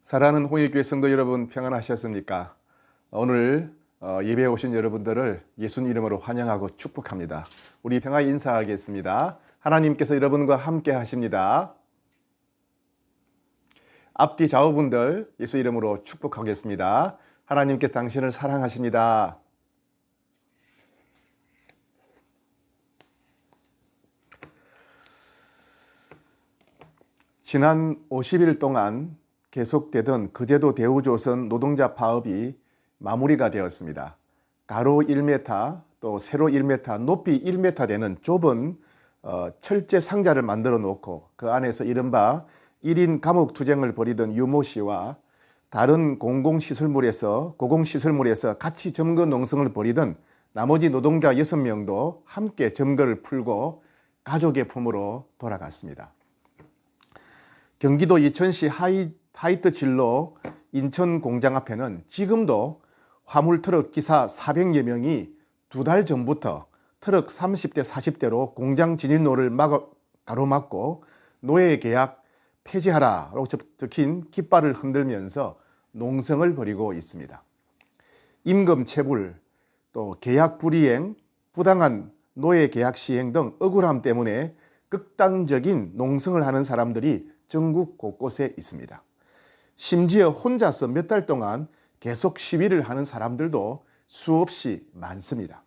사랑하는 홍익교회 성도 여러분, 평안하셨습니까? 오늘 예배에 오신 여러분들을 예수님 이름으로 환영하고 축복합니다. 우리 평화 인사하겠습니다. 하나님께서 여러분과 함께 하십니다. 앞뒤 좌우분들 예수 이름으로 축복하겠습니다. 하나님께서 당신을 사랑하십니다. 지난 50일 동안 계속되던 거제도 대우조선 노동자 파업이 마무리가 되었습니다. 가로 1m, 또 세로 1m, 높이 1m 되는 좁은 철제 상자를 만들어 놓고 그 안에서 이른바 1인 감옥 투쟁을 벌이던 유모 씨와 다른 공공시설물에서 같이 점거 농성을 벌이던 나머지 노동자 6명도 함께 점거를 풀고 가족의 품으로 돌아갔습니다. 경기도 이천시 하이트 진로 인천 공장 앞에는 지금도 화물 트럭 기사 400여 명이 2달 전부터 트럭 30대 40대로 공장 진입로를 가로막고 노예 계약 폐지하라고 적힌 깃발을 흔들면서 농성을 벌이고 있습니다. 임금 체불, 또 계약 불이행, 부당한 노예 계약 시행 등 억울함 때문에 극단적인 농성을 하는 사람들이 전국 곳곳에 있습니다. 심지어 혼자서 몇 달 동안 계속 시위를 하는 사람들도 수없이 많습니다.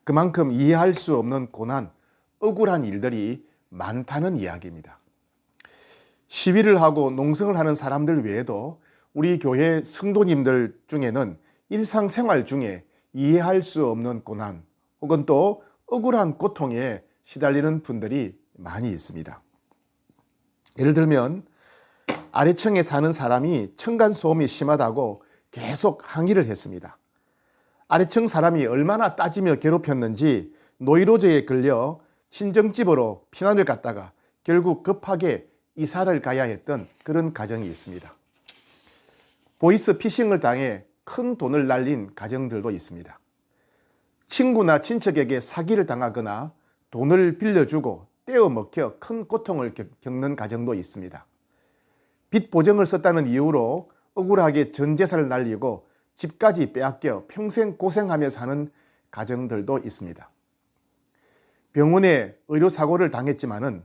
그만큼 이해할 수 없는 고난, 억울한 일들이 많다는 이야기입니다. 시위를 하고 농성을 하는 사람들 외에도 우리 교회 성도님들 중에는 일상생활 중에 이해할 수 없는 고난 혹은 또 억울한 고통에 시달리는 분들이 많이 있습니다. 예를 들면 아래층에 사는 사람이 층간소음이 심하다고 계속 항의를 했습니다. 아래층 사람이 얼마나 따지며 괴롭혔는지 노이로제에 걸려 친정집으로 피난을 갔다가 결국 급하게 이사를 가야 했던 그런 가정이 있습니다. 보이스 피싱을 당해 큰 돈을 날린 가정들도 있습니다. 친구나 친척에게 사기를 당하거나 돈을 빌려주고 떼어 먹혀 큰 고통을 겪는 가정도 있습니다. 빚 보증을 썼다는 이유로 억울하게 전 재산을 날리고 집까지 빼앗겨 평생 고생하며 사는 가정들도 있습니다. 병원에 의료사고를 당했지만은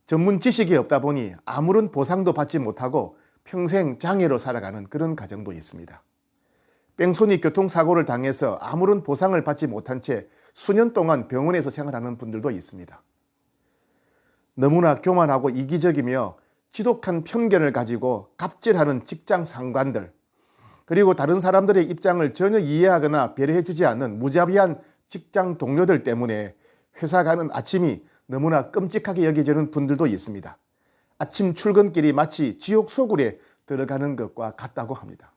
전문 지식이 없다 보니 아무런 보상도 받지 못하고 평생 장애로 살아가는 그런 가정도 있습니다. 뺑소니 교통사고를 당해서 아무런 보상을 받지 못한 채 수년 동안 병원에서 생활하는 분들도 있습니다. 너무나 교만하고 이기적이며 지독한 편견을 가지고 갑질하는 직장 상관들, 그리고 다른 사람들의 입장을 전혀 이해하거나 배려해주지 않는 무자비한 직장 동료들 때문에 회사 가는 아침이 너무나 끔찍하게 여겨지는 분들도 있습니다. 아침 출근길이 마치 지옥 소굴에 들어가는 것과 같다고 합니다.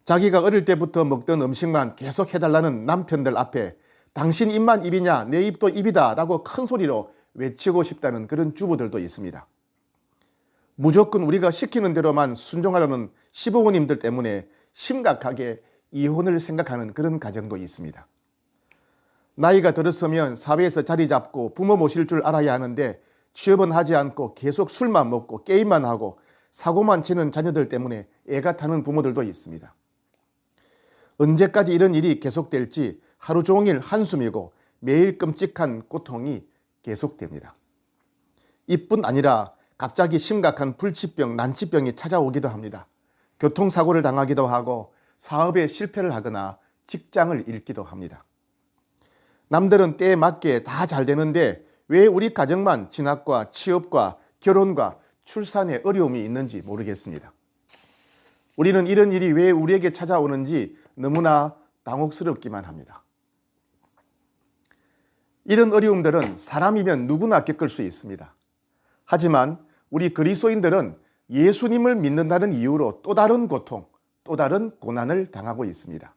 자기가 어릴 때부터 먹던 음식만 계속 해달라는 남편들 앞에 당신 입만 입이냐 내 입도 입이다 라고 큰 소리로 외치고 싶다는 그런 주부들도 있습니다. 무조건 우리가 시키는 대로만 순종하려는 시부모님들 때문에 심각하게 이혼을 생각하는 그런 가정도 있습니다. 나이가 들었으면 사회에서 자리 잡고 부모 모실 줄 알아야 하는데 취업은 하지 않고 계속 술만 먹고 게임만 하고 사고만 치는 자녀들 때문에 애가 타는 부모들도 있습니다. 언제까지 이런 일이 계속될지 하루 종일 한숨이고 매일 끔찍한 고통이 계속됩니다. 이뿐 아니라 갑자기 심각한 불치병, 난치병이 찾아오기도 합니다. 교통사고를 당하기도 하고 사업에 실패를 하거나 직장을 잃기도 합니다. 남들은 때에 맞게 다 잘 되는데 왜 우리 가정만 진학과 취업과 결혼과 출산에 어려움이 있는지 모르겠습니다. 우리는 이런 일이 왜 우리에게 찾아오는지 너무나 당혹스럽기만 합니다. 이런 어려움들은 사람이면 누구나 겪을 수 있습니다. 하지만 우리 그리스도인들은 예수님을 믿는다는 이유로 또 다른 고통, 또 다른 고난을 당하고 있습니다.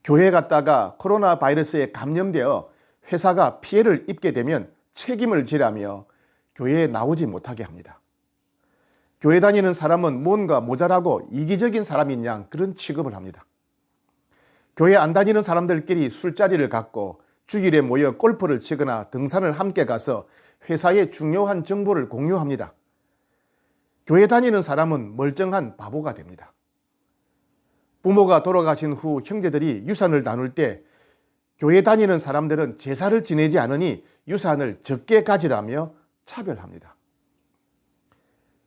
교회 갔다가 코로나 바이러스에 감염되어 회사가 피해를 입게 되면 책임을 지라며 교회에 나오지 못하게 합니다. 교회 다니는 사람은 뭔가 모자라고 이기적인 사람인 양 그런 취급을 합니다. 교회 안 다니는 사람들끼리 술자리를 갖고 주일에 모여 골프를 치거나 등산을 함께 가서 회사의 중요한 정보를 공유합니다. 교회 다니는 사람은 멀쩡한 바보가 됩니다. 부모가 돌아가신 후 형제들이 유산을 나눌 때 교회 다니는 사람들은 제사를 지내지 않으니 유산을 적게 가지라며 차별합니다.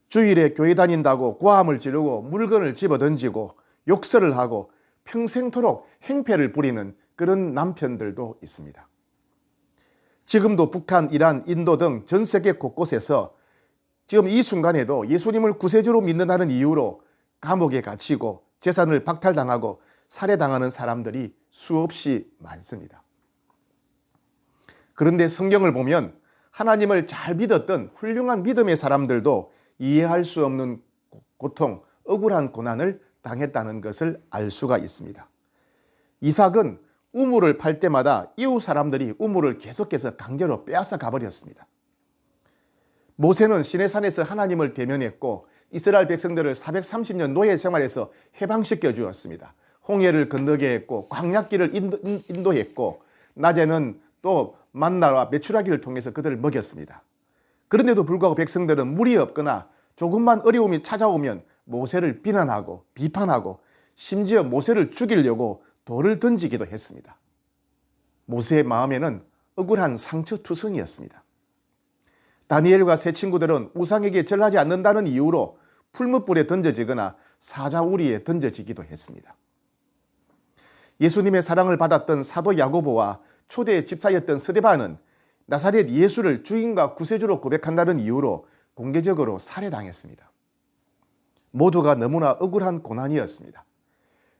주일에 교회 다닌다고 고함을 지르고 물건을 집어던지고 욕설을 하고 평생토록 행패를 부리는 그런 남편들도 있습니다. 지금도 북한, 이란, 인도 등 전 세계 곳곳에서 지금 이 순간에도 예수님을 구세주로 믿는다는 이유로 감옥에 갇히고 재산을 박탈당하고 살해당하는 사람들이 수없이 많습니다. 그런데 성경을 보면 하나님을 잘 믿었던 훌륭한 믿음의 사람들도 이해할 수 없는 고통, 억울한 고난을 당했다는 것을 알 수가 있습니다. 이삭은 우물을 팔 때마다 이웃 사람들이 우물을 계속해서 강제로 빼앗아 가버렸습니다. 모세는 시내산에서 하나님을 대면했고 이스라엘 백성들을 430년 노예 생활에서 해방시켜 주었습니다. 홍해를 건너게 했고 광야길을 인도했고 낮에는 또 만나와 메추라기를 통해서 그들을 먹였습니다. 그런데도 불구하고 백성들은 물이 없거나 조금만 어려움이 찾아오면 모세를 비난하고 비판하고 심지어 모세를 죽이려고 돌을 던지기도 했습니다. 모세의 마음에는 억울한 상처투성이었습니다. 다니엘과 세 친구들은 우상에게 절하지 않는다는 이유로 풀무불에 던져지거나 사자우리에 던져지기도 했습니다. 예수님의 사랑을 받았던 사도 야고보와 초대 집사였던 스데반은 나사렛 예수를 주인과 구세주로 고백한다는 이유로 공개적으로 살해당했습니다. 모두가 너무나 억울한 고난이었습니다.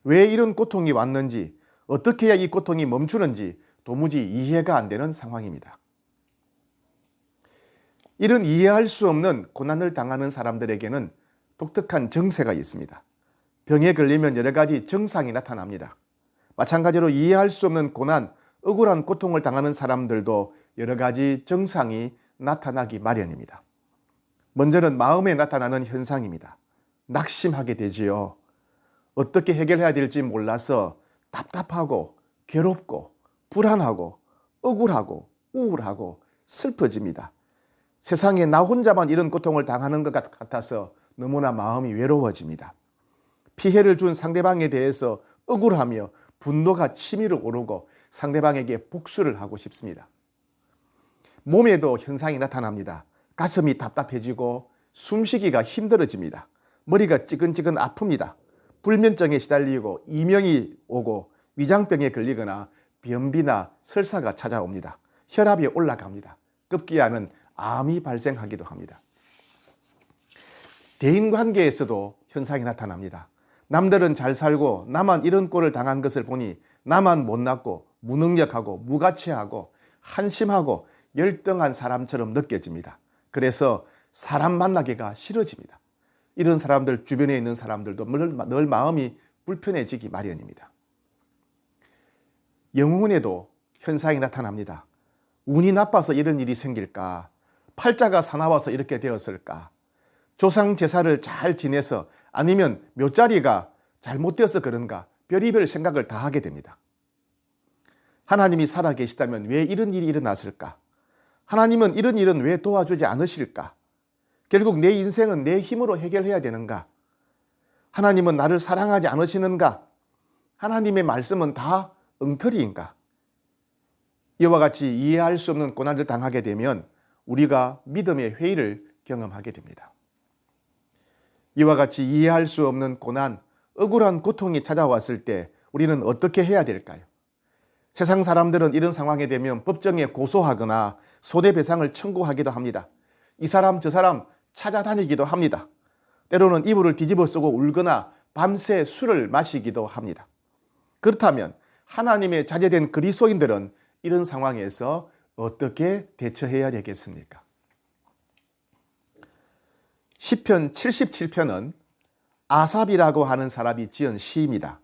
왜 이런 고통이 왔는지, 어떻게 해야 이 고통이 멈추는지 도무지 이해가 안 되는 상황입니다. 이런 이해할 수 없는 고난을 당하는 사람들에게는 독특한 정세가 있습니다. 병에 걸리면 여러 가지 증상이 나타납니다. 마찬가지로 이해할 수 없는 고난, 억울한 고통을 당하는 사람들도 여러 가지 증상이 나타나기 마련입니다. 먼저는 마음에 나타나는 현상입니다. 낙심하게 되지요. 어떻게 해결해야 될지 몰라서 답답하고 괴롭고 불안하고 억울하고 우울하고 슬퍼집니다. 세상에 나 혼자만 이런 고통을 당하는 것 같아서 너무나 마음이 외로워집니다. 피해를 준 상대방에 대해서 억울하며 분노가 치밀어 오르고 상대방에게 복수를 하고 싶습니다. 몸에도 현상이 나타납니다. 가슴이 답답해지고 숨쉬기가 힘들어집니다. 머리가 찌근찌근 아픕니다. 불면증에 시달리고 이명이 오고 위장병에 걸리거나 변비나 설사가 찾아옵니다. 혈압이 올라갑니다. 급기야는 암이 발생하기도 합니다. 대인관계에서도 현상이 나타납니다. 남들은 잘 살고 나만 이런 꼴을 당한 것을 보니 나만 못났고 무능력하고 무가치하고 한심하고 열등한 사람처럼 느껴집니다. 그래서 사람 만나기가 싫어집니다. 이런 사람들 주변에 있는 사람들도 늘 마음이 불편해지기 마련입니다. 영혼에도 현상이 나타납니다. 운이 나빠서 이런 일이 생길까? 팔자가 사나워서 이렇게 되었을까? 조상 제사를 잘 지내서 아니면 묘자리가 잘못되어서 그런가? 별의별 생각을 다 하게 됩니다. 하나님이 살아계시다면 왜 이런 일이 일어났을까? 하나님은 이런 일은 왜 도와주지 않으실까? 결국 내 인생은 내 힘으로 해결해야 되는가? 하나님은 나를 사랑하지 않으시는가? 하나님의 말씀은 다 엉터리인가? 이와 같이 이해할 수 없는 고난을 당하게 되면 우리가 믿음의 회의를 경험하게 됩니다. 이와 같이 이해할 수 없는 고난, 억울한 고통이 찾아왔을 때 우리는 어떻게 해야 될까요? 세상 사람들은 이런 상황에 되면 법정에 고소하거나 손해배상을 청구하기도 합니다. 이 사람 저 사람 찾아다니기도 합니다. 때로는 이불을 뒤집어 쓰고 울거나 밤새 술을 마시기도 합니다. 그렇다면 하나님의 자제된 그리스도인들은 이런 상황에서 어떻게 대처해야 되겠습니까? 시편 77편은 아삽이라고 하는 사람이 지은 시입니다.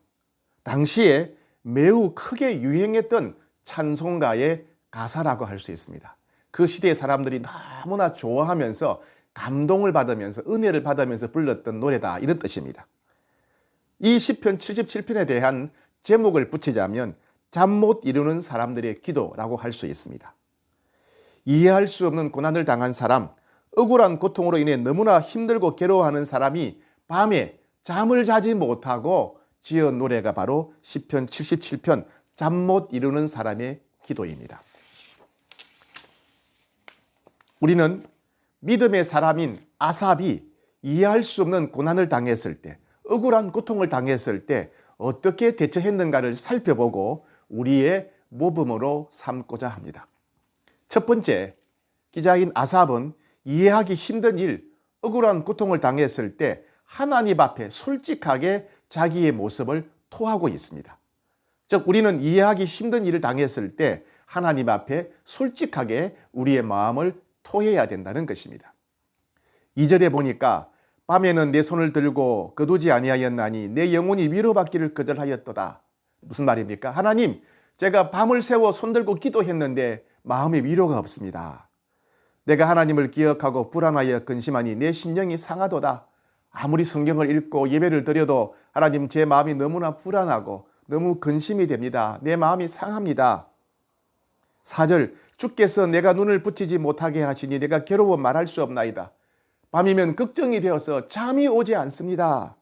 당시에 매우 크게 유행했던 찬송가의 가사라고 할 수 있습니다. 그 시대의 사람들이 너무나 좋아하면서 감동을 받으면서 은혜를 받으면서 불렀던 노래다, 이런 뜻입니다. 이 시편 77편에 대한 제목을 붙이자면 잠 못 이루는 사람들의 기도라고 할 수 있습니다. 이해할 수 없는 고난을 당한 사람, 억울한 고통으로 인해 너무나 힘들고 괴로워하는 사람이 밤에 잠을 자지 못하고 지은 노래가 바로 시편 77편 잠 못 이루는 사람의 기도입니다. 우리는 믿음의 사람인 아삽이 이해할 수 없는 고난을 당했을 때, 억울한 고통을 당했을 때 어떻게 대처했는가를 살펴보고 우리의 모범으로 삼고자 합니다. 첫 번째, 기자인 아삽은 이해하기 힘든 일, 억울한 고통을 당했을 때 하나님 앞에 솔직하게 자기의 모습을 토하고 있습니다. 즉 우리는 이해하기 힘든 일을 당했을 때 하나님 앞에 솔직하게 우리의 마음을 토해야 된다는 것입니다. 2절에 보니까 밤에는 내 손을 들고 거두지 아니하였나니 내 영혼이 위로받기를 거절하였도다. 무슨 말입니까? 하나님, 제가 밤을 새워 손들고 기도했는데 마음에 위로가 없습니다. 내가 하나님을 기억하고 불안하여 근심하니 내 심령이 상하도다. 아무리 성경을 읽고 예배를 드려도 하나님, 제 마음이 너무나 불안하고 너무 근심이 됩니다. 내 마음이 상합니다. 4절, 주께서 내가 눈을 붙이지 못하게 하시니 내가 괴로워 말할 수 없나이다. 밤이면 걱정이 되어서 잠이 오지 않습니다.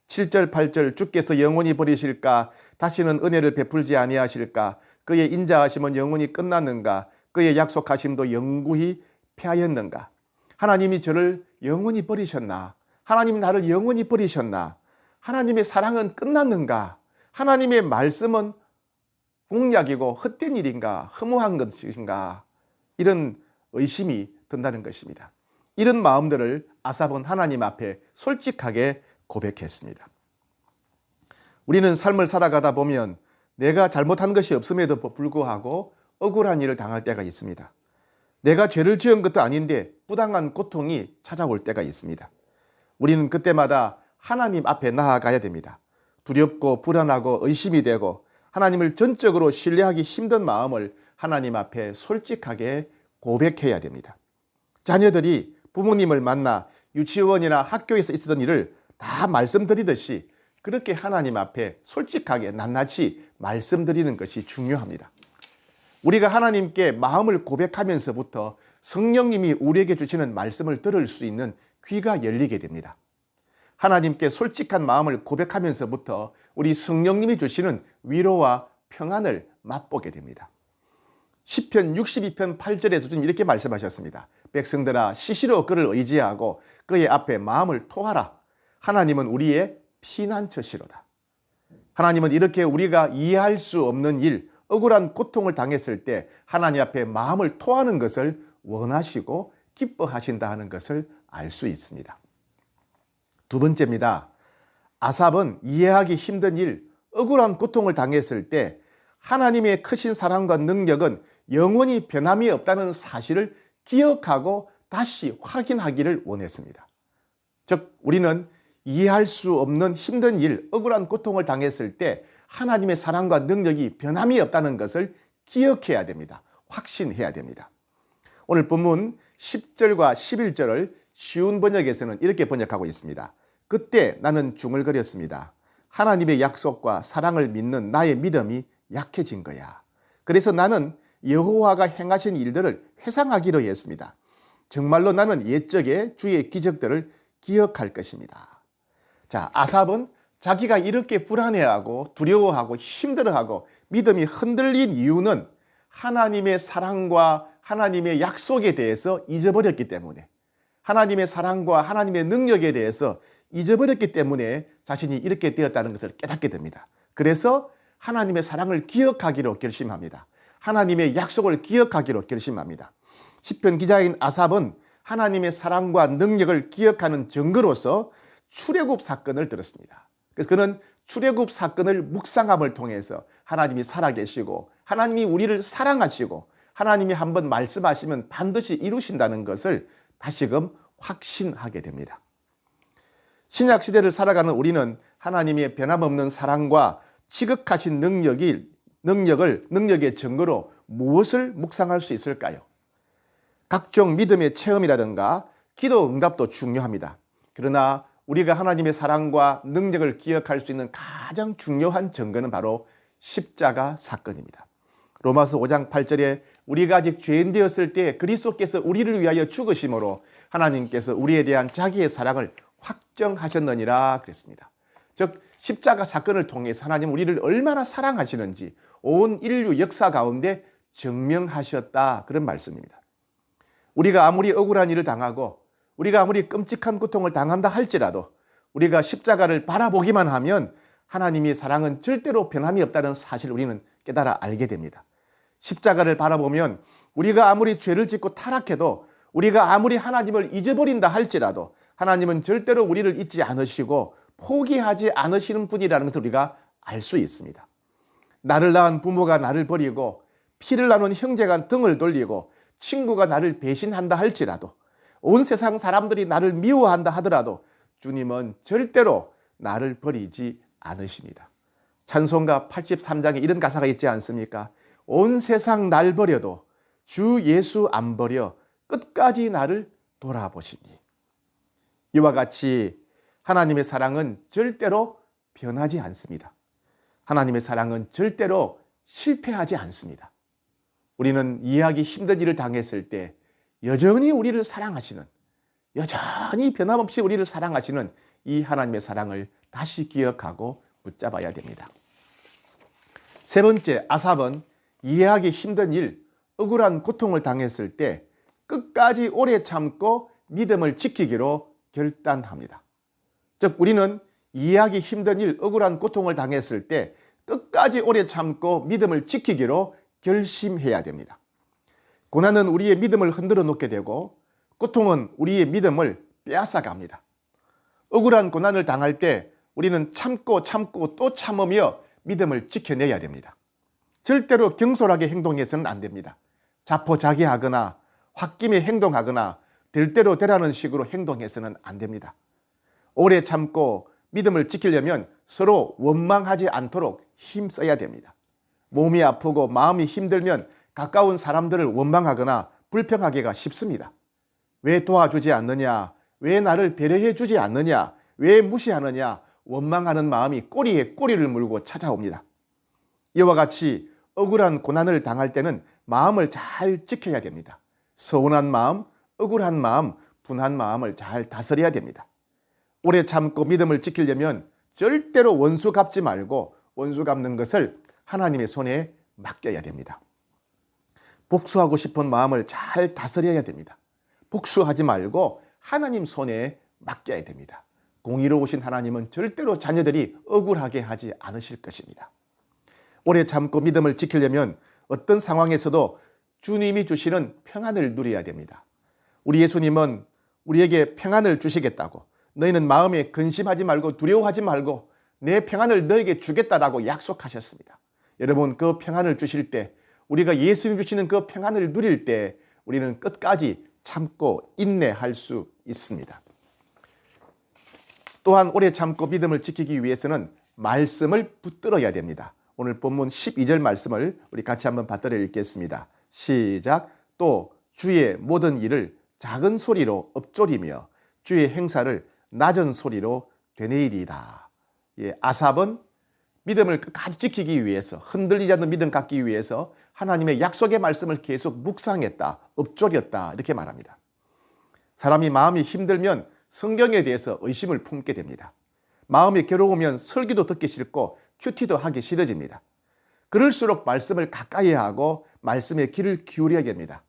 7절, 8절, 주께서 영원히 버리실까? 다시는 은혜를 베풀지 아니하실까? 그의 인자하심은 영원히 끝났는가? 그의 약속하심도 영구히 패하였는가? 하나님이 저를 영원히 버리셨나? 하나님이 나를 영원히 버리셨나? 하나님의 사랑은 끝났는가? 하나님의 말씀은 공약이고 헛된 일인가? 허무한 것인가? 이런 의심이 든다는 것입니다. 이런 마음들을 아삽은 하나님 앞에 솔직하게 고백했습니다. 우리는 삶을 살아가다 보면 내가 잘못한 것이 없음에도 불구하고 억울한 일을 당할 때가 있습니다. 내가 죄를 지은 것도 아닌데 부당한 고통이 찾아올 때가 있습니다. 우리는 그때마다 하나님 앞에 나아가야 됩니다. 두렵고 불안하고 의심이 되고 하나님을 전적으로 신뢰하기 힘든 마음을 하나님 앞에 솔직하게 고백해야 됩니다. 자녀들이 부모님을 만나 유치원이나 학교에서 있었던 일을 다 말씀드리듯이 그렇게 하나님 앞에 솔직하게 낱낱이 말씀드리는 것이 중요합니다. 우리가 하나님께 마음을 고백하면서부터 성령님이 우리에게 주시는 말씀을 들을 수 있는 귀가 열리게 됩니다. 하나님께 솔직한 마음을 고백하면서부터 우리 성령님이 주시는 위로와 평안을 맛보게 됩니다. 시편 62편 8절에서 좀 이렇게 말씀하셨습니다. 백성들아, 시시로 그를 의지하고 그의 앞에 마음을 토하라. 하나님은 우리의 피난처시로다. 하나님은 이렇게 우리가 이해할 수 없는 일, 억울한 고통을 당했을 때 하나님 앞에 마음을 토하는 것을 원하시고 기뻐하신다 하는 것을 알 수 있습니다. 두 번째입니다. 아삽은 이해하기 힘든 일, 억울한 고통을 당했을 때 하나님의 크신 사랑과 능력은 영원히 변함이 없다는 사실을 기억하고 다시 확인하기를 원했습니다. 즉 우리는 이해할 수 없는 힘든 일, 억울한 고통을 당했을 때 하나님의 사랑과 능력이 변함이 없다는 것을 기억해야 됩니다. 확신해야 됩니다. 오늘 본문 10절과 11절을 쉬운 번역에서는 이렇게 번역하고 있습니다. 그때 나는 중얼거렸습니다. 하나님의 약속과 사랑을 믿는 나의 믿음이 약해진 거야. 그래서 나는 여호와가 행하신 일들을 회상하기로 했습니다. 정말로 나는 옛적의 주의 기적들을 기억할 것입니다. 자, 아삽은 자기가 이렇게 불안해하고 두려워하고 힘들어하고 믿음이 흔들린 이유는 하나님의 사랑과 하나님의 약속에 대해서 잊어버렸기 때문에, 하나님의 사랑과 하나님의 능력에 대해서 잊어버렸기 때문에 자신이 이렇게 되었다는 것을 깨닫게 됩니다. 그래서 하나님의 사랑을 기억하기로 결심합니다. 하나님의 약속을 기억하기로 결심합니다. 시편 기자인 아삽은 하나님의 사랑과 능력을 기억하는 증거로서 출애굽 사건을 들었습니다. 그래서 그는 출애굽 사건을 묵상함을 통해서 하나님이 살아계시고 하나님이 우리를 사랑하시고 하나님이 한번 말씀하시면 반드시 이루신다는 것을 다시금 확신하게 됩니다. 신약 시대를 살아가는 우리는 하나님의 변함없는 사랑과 지극하신 능력의 증거로 무엇을 묵상할 수 있을까요? 각종 믿음의 체험이라든가 기도 응답도 중요합니다. 그러나 우리가 하나님의 사랑과 능력을 기억할 수 있는 가장 중요한 증거는 바로 십자가 사건입니다. 로마서 5장 8절에 우리가 아직 죄인 되었을 때 그리스도께서 우리를 위하여 죽으심으로 하나님께서 우리에 대한 자기의 사랑을 확정하셨느니라 그랬습니다. 즉 십자가 사건을 통해서 하나님 우리를 얼마나 사랑하시는지 온 인류 역사 가운데 증명하셨다, 그런 말씀입니다. 우리가 아무리 억울한 일을 당하고 우리가 아무리 끔찍한 고통을 당한다 할지라도 우리가 십자가를 바라보기만 하면 하나님의 사랑은 절대로 변함이 없다는 사실을 우리는 깨달아 알게 됩니다. 십자가를 바라보면 우리가 아무리 죄를 짓고 타락해도 우리가 아무리 하나님을 잊어버린다 할지라도 하나님은 절대로 우리를 잊지 않으시고 포기하지 않으시는 분이라는 것을 우리가 알 수 있습니다. 나를 낳은 부모가 나를 버리고 피를 나눈 형제가 등을 돌리고 친구가 나를 배신한다 할지라도 온 세상 사람들이 나를 미워한다 하더라도 주님은 절대로 나를 버리지 않으십니다. 찬송가 83장에 이런 가사가 있지 않습니까? 온 세상 날 버려도 주 예수 안 버려 끝까지 나를 돌아보시니. 이와 같이 하나님의 사랑은 절대로 변하지 않습니다. 하나님의 사랑은 절대로 실패하지 않습니다. 우리는 이해하기 힘든 일을 당했을 때 여전히 우리를 사랑하시는, 여전히 변함없이 우리를 사랑하시는 이 하나님의 사랑을 다시 기억하고 붙잡아야 됩니다. 세 번째, 아삽은 이해하기 힘든 일, 억울한 고통을 당했을 때 끝까지 오래 참고 믿음을 지키기로 결단합니다. 즉 우리는 이해하기 힘든 일, 억울한 고통을 당했을 때 끝까지 오래 참고 믿음을 지키기로 결심해야 됩니다. 고난은 우리의 믿음을 흔들어 놓게 되고 고통은 우리의 믿음을 빼앗아갑니다. 억울한 고난을 당할 때 우리는 참고 또 참으며 믿음을 지켜내야 됩니다. 절대로 경솔하게 행동해서는 안 됩니다. 자포자기하거나 홧김에 행동하거나 될 대로 되라는 식으로 행동해서는 안 됩니다. 오래 참고 믿음을 지키려면 서로 원망하지 않도록 힘써야 됩니다. 몸이 아프고 마음이 힘들면 가까운 사람들을 원망하거나 불평하기가 쉽습니다. 왜 도와주지 않느냐? 왜 나를 배려해 주지 않느냐? 왜 무시하느냐? 원망하는 마음이 꼬리에 꼬리를 물고 찾아옵니다. 이와 같이 억울한 고난을 당할 때는 마음을 잘 지켜야 됩니다. 서운한 마음, 억울한 마음, 분한 마음을 잘 다스려야 됩니다. 오래 참고 믿음을 지키려면 절대로 원수 갚지 말고 원수 갚는 것을 하나님의 손에 맡겨야 됩니다. 복수하고 싶은 마음을 잘 다스려야 됩니다. 복수하지 말고 하나님 손에 맡겨야 됩니다. 공의로우신 하나님은 절대로 자녀들이 억울하게 하지 않으실 것입니다. 오래 참고 믿음을 지키려면 어떤 상황에서도 주님이 주시는 평안을 누려야 됩니다. 우리 예수님은 우리에게 평안을 주시겠다고, 너희는 마음에 근심하지 말고 두려워하지 말고 내 평안을 너에게 주겠다라고 약속하셨습니다. 여러분, 그 평안을 주실 때, 우리가 예수님 주시는 그 평안을 누릴 때 우리는 끝까지 참고 인내할 수 있습니다. 또한 오래 참고 믿음을 지키기 위해서는 말씀을 붙들어야 됩니다. 오늘 본문 12절 말씀을 우리 같이 한번 받들어 읽겠습니다. 시작. 또 주의 모든 일을 작은 소리로 읊조리며 주의 행사를 낮은 소리로 되뇌이리이다. 아삽은 믿음을 끝까지 지키기 위해서, 흔들리지 않는 믿음 갖기 위해서 하나님의 약속의 말씀을 계속 묵상했다, 읊조렸다, 이렇게 말합니다. 사람이 마음이 힘들면 성경에 대해서 의심을 품게 됩니다. 마음이 괴로우면 설교도 듣기 싫고 큐티도 하기 싫어집니다. 그럴수록 말씀을 가까이 하고 말씀에 귀를 기울여야 됩니다.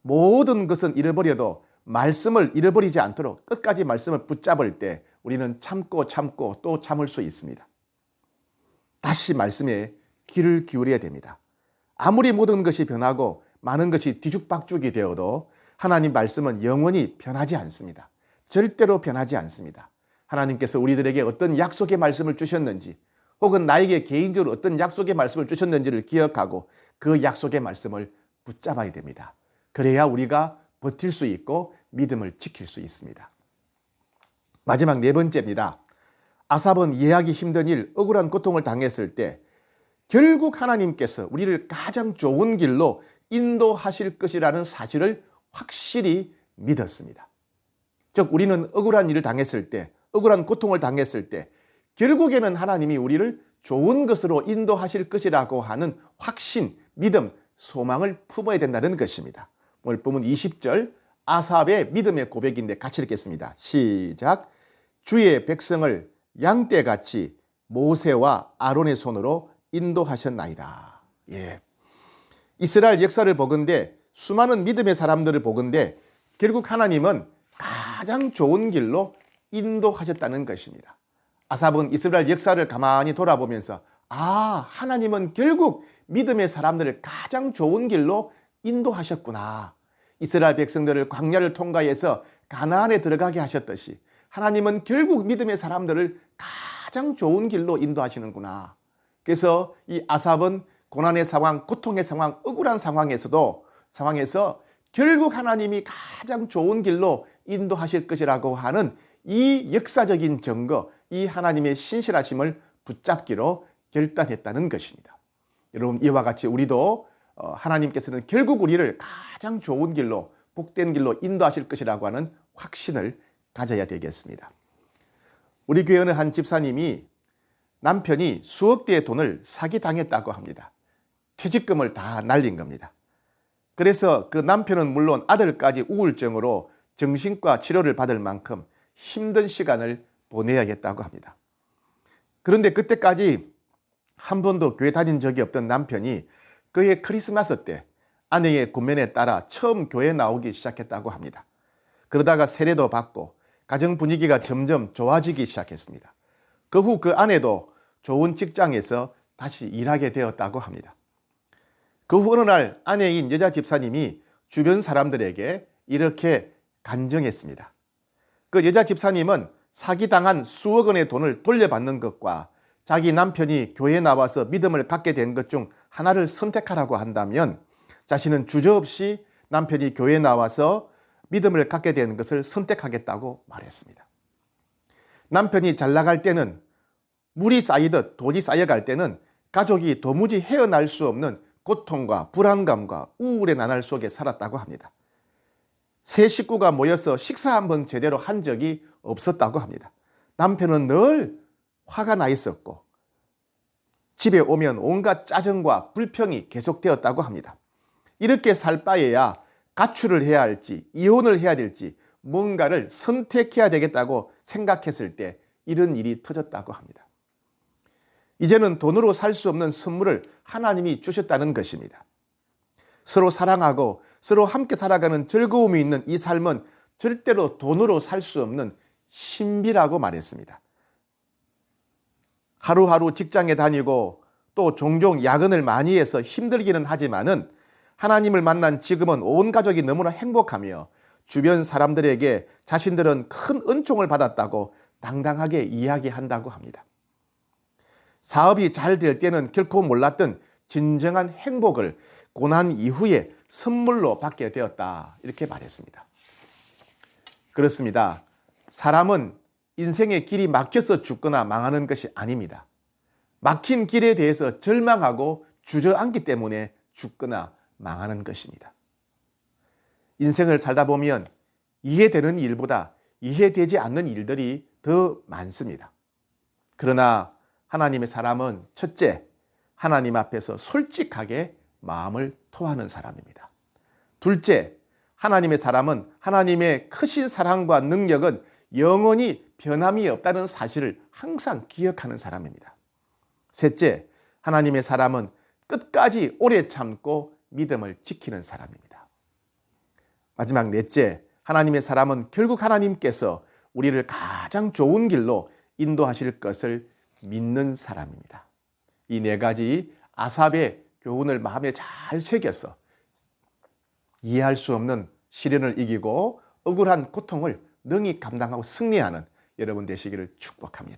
모든 것은 잃어버려도 말씀을 잃어버리지 않도록 끝까지 말씀을 붙잡을 때 우리는 참고 또 참을 수 있습니다. 다시 말씀에 귀를 기울여야 됩니다. 아무리 모든 것이 변하고 많은 것이 뒤죽박죽이 되어도 하나님 말씀은 영원히 변하지 않습니다. 절대로 변하지 않습니다. 하나님께서 우리들에게 어떤 약속의 말씀을 주셨는지, 혹은 나에게 개인적으로 어떤 약속의 말씀을 주셨는지를 기억하고 그 약속의 말씀을 붙잡아야 됩니다. 그래야 우리가 버틸 수 있고 믿음을 지킬 수 있습니다. 마지막 네 번째입니다. 아삽은 이해하기 힘든 일, 억울한 고통을 당했을 때 결국 하나님께서 우리를 가장 좋은 길로 인도하실 것이라는 사실을 확실히 믿었습니다. 즉 우리는 억울한 일을 당했을 때, 억울한 고통을 당했을 때 결국에는 하나님이 우리를 좋은 것으로 인도하실 것이라고 하는 확신, 믿음, 소망을 품어야 된다는 것입니다. 오늘 본문 20절 아삽의 믿음의 고백인데 같이 읽겠습니다. 시작. 주의 백성을 양떼같이 모세와 아론의 손으로 인도하셨나이다. 예. 이스라엘 역사를 보건대 수많은 믿음의 사람들을 보건대 결국 하나님은 가장 좋은 길로 인도하셨다는 것입니다. 아삽은 이스라엘 역사를 가만히 돌아보면서 하나님은 결국 믿음의 사람들을 가장 좋은 길로 인도하셨구나. 이스라엘 백성들을 광야를 통과해서 가나안에 들어가게 하셨듯이 하나님은 결국 믿음의 사람들을 가장 좋은 길로 인도하시는구나. 그래서 이 아삽은 고난의 상황, 고통의 상황, 억울한 상황에서 결국 하나님이 가장 좋은 길로 인도하실 것이라고 하는 이 역사적인 증거, 이 하나님의 신실하심을 붙잡기로 결단했다는 것입니다. 여러분, 이와 같이 우리도 하나님께서는 결국 우리를 가장 좋은 길로, 복된 길로 인도하실 것이라고 하는 확신을 가져야 되겠습니다. 우리 교회 어느 한 집사님이 남편이 수억 대의 돈을 사기당했다고 합니다. 퇴직금을 다 날린 겁니다. 그래서 그 남편은 물론 아들까지 우울증으로 정신과 치료를 받을 만큼 힘든 시간을 보내야겠다고 합니다. 그런데 그때까지 한 번도 교회 다닌 적이 없던 남편이 그의 크리스마스 때 아내의 권면에 따라 처음 교회에 나오기 시작했다고 합니다. 그러다가 세례도 받고 가정 분위기가 점점 좋아지기 시작했습니다. 그 후 그 아내도 좋은 직장에서 다시 일하게 되었다고 합니다. 그 후 어느 날 아내인 여자 집사님이 주변 사람들에게 이렇게 간증했습니다. 그 여자 집사님은 사기당한 수억 원의 돈을 돌려받는 것과 자기 남편이 교회에 나와서 믿음을 갖게 된 것 중 하나를 선택하라고 한다면 자신은 주저없이 남편이 교회에 나와서 믿음을 갖게 된 것을 선택하겠다고 말했습니다. 남편이 잘 나갈 때는 물이 쌓이듯 돈이 쌓여갈 때는 가족이 도무지 헤어날 수 없는 고통과 불안감과 우울의 나날 속에 살았다고 합니다. 세 식구가 모여서 식사 한번 제대로 한 적이 없었다고 합니다. 남편은 늘 화가 나 있었고 집에 오면 온갖 짜증과 불평이 계속되었다고 합니다. 이렇게 살 바에야 가출을 해야 할지 이혼을 해야 될지 뭔가를 선택해야 되겠다고 생각했을 때 이런 일이 터졌다고 합니다. 이제는 돈으로 살 수 없는 선물을 하나님이 주셨다는 것입니다. 서로 사랑하고 서로 함께 살아가는 즐거움이 있는 이 삶은 절대로 돈으로 살 수 없는 신비라고 말했습니다. 하루하루 직장에 다니고 또 종종 야근을 많이 해서 힘들기는 하지만은 하나님을 만난 지금은 온 가족이 너무나 행복하며 주변 사람들에게 자신들은 큰 은총을 받았다고 당당하게 이야기한다고 합니다. 사업이 잘 될 때는 결코 몰랐던 진정한 행복을 고난 이후에 선물로 받게 되었다. 이렇게 말했습니다. 그렇습니다. 사람은 인생의 길이 막혀서 죽거나 망하는 것이 아닙니다. 막힌 길에 대해서 절망하고 주저앉기 때문에 죽거나 망하는 것입니다. 인생을 살다 보면 이해되는 일보다 이해되지 않는 일들이 더 많습니다. 그러나 하나님의 사람은 첫째, 하나님 앞에서 솔직하게 마음을 토하는 사람입니다. 둘째, 하나님의 사람은 하나님의 크신 사랑과 능력은 영원히 변함이 없다는 사실을 항상 기억하는 사람입니다. 셋째, 하나님의 사람은 끝까지 오래 참고 믿음을 지키는 사람입니다. 마지막 넷째, 하나님의 사람은 결국 하나님께서 우리를 가장 좋은 길로 인도하실 것을 믿는 사람입니다. 이 네 가지 아삽의 교훈을 마음에 잘 새겨서 이해할 수 없는 시련을 이기고 억울한 고통을 능히 감당하고 승리하는 여러분 되시기를 축복합니다.